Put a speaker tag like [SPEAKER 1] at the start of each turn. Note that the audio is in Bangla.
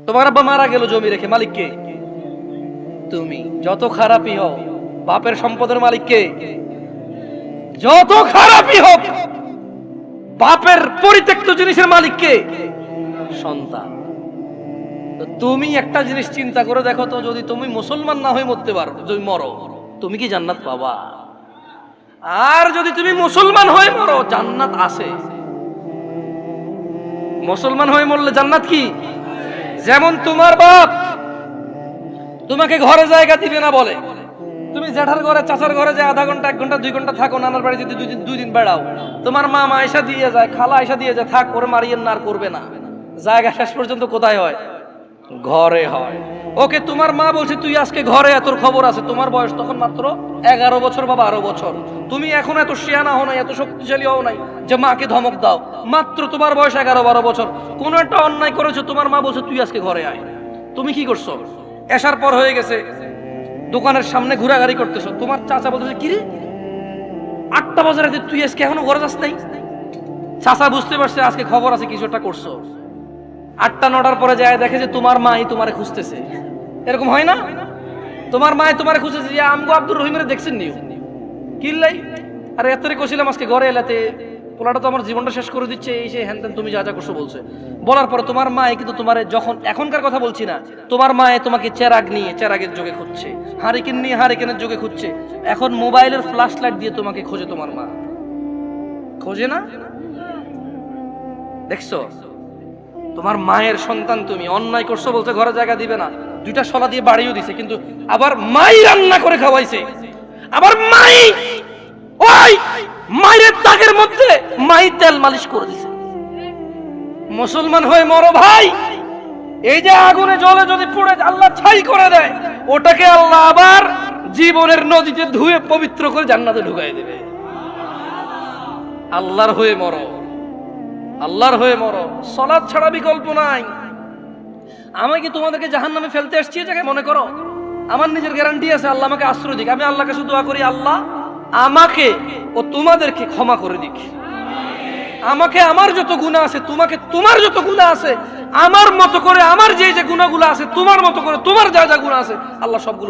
[SPEAKER 1] তোমার আব্বা মারা গেল জমি রেখে, মালিক কে? তুমি। যত খারাপই হও, বাপের সম্পদের মালিক কে? যত খারাপই হোক, বাপের পরিত্যক্ত জিনিসের মালিক কে? সন্তান। তো তুমি একটা জিনিস চিন্তা করে দেখো তো, যদি তুমি মুসলমান না হয়ে মরতে পারো, যদি মরো, তুমি কি জান্নাত পাবা? আর যদি তুমি মুসলমান হয়ে মরো, জান্নাত আছে। মুসলমান হয়ে মরলে জান্নাত কি? যেমন তোমার বাপ তোমাকে ঘরে জায়গা দিবে না বলে তুমি জেঠার ঘরে চাচার ঘরে যে আধা ঘন্টা 1 ঘন্টা 2 ঘন্টা থাকো, নানার বাড়ি যদি 2 দিন বেড়াও, তোমার মা আয়সা দিয়ে যায়, খালা আয়সা দিয়ে যায়, থাক করে মারিয়েন না, আর করবে না। জায়গা শেষ পর্যন্ত কোথায় হয়? ঘরে হয়। ওকে তোমার মা বলছে তুই আজকে ঘরে, তোর খবর আছে। তোমার বয়স তখন মাত্র 11 বছর বা 12 বছর। তুমি এখন এত শিয়ানা হও নাই, এত শক্তিশালী হও নাই যে মাকে ধমক দাও। মাত্র তোমার বয়স 11-12 বছর। কোন একটা অন্যায় করেছো, তোমার মা বলছে তুই আজকে ঘরে আয়। তুমি কি করছো? এসার পর হয়ে গেছে, দোকানের সামনে ঘোরাঘুরি করতেছো। তোমার চাচা বলতেছে কি রে, 8টা বাজে রাতে তুই আজকে এখনো ঘরে যাস নাই? চাচা বুঝতে পারছে আজকে খবর আছে, কিছু একটা করছো। 8টা-9টার পরে যায় দেখে যে তোমার মাই তোমারে খুঁজতেছে। এরকম হয় না? তোমার মাই তোমারে খুঁজতেছে যে আমগো আব্দুর রহিমের দেখছেন নিও কিল্লাই, আরে এতরে কইছিলাম আজকে ঘরে এলাতে, পোলাটা তো আমার জীবনটা শেষ করে দিচ্ছে, এই সেই হ্যান তুমি যা যা করছো বলছে। বলার পরে তোমার মায়ে কিন্তু তোমারে, যখন এখনকার কথা বলছি না, তোমার মায়ে তোমাকে চেরাগ নিয়ে চেরাগের যোগে খুঁজছে, হারিকেন নিয়ে হারিকেনের যোগে খুঁজছে। এখন মোবাইলের ফ্ল্যাশ লাইট দিয়ে তোমাকে খোঁজে। তোমার মা খোঁজে না? দেখছো? তোমার মায়ের সন্তান তুমি, অন্যায় করছো বলছে ঘরে জায়গা দিবে না, 2টা শলা দিয়ে বাড়িও দিছে, কিন্তু আবার মাই রান্না করে খাওয়াইছে। আবার মাই ওই মায়ের দাগের মধ্যে মাই তেল মালিশ করে দিছে। মুসলমান হয়ে মরো ভাই। এই যে আগুনে জ্বলে যদি পুড়ে আল্লাহ ছাই করে দেয়, ওটাকে আল্লাহ আবার জীবনের নদীতে ধুয়ে পবিত্র করে জান্নাতে ঢুকাই দেবে। আল্লাহর হয়ে মরো, আল্লাহর হয়ে মরো। সালাত ছাড়া বিকল্প নাই। আমি কি তোমাদেরকে জাহান্নামে ফেলতে আসছি এটাকে মনে করো? আমার নিজের গ্যারান্টি আছে, আল্লাহ আমাকে আশ্রয় দিক। আমি আল্লাহর কাছে দোয়া করি, আল্লাহ আমাকে ও তোমাদেরকে ক্ষমা করে দিক। আমাকে আমার যত গুনাহ আছে, তোমাকে তোমার যত গুনাহ আছে, আমার মতো করে আমার যে যে গুনাহগুলো আছে, তোমার মতো করে তোমার যা যা গুনাহ আছে, আল্লাহ সবগুলো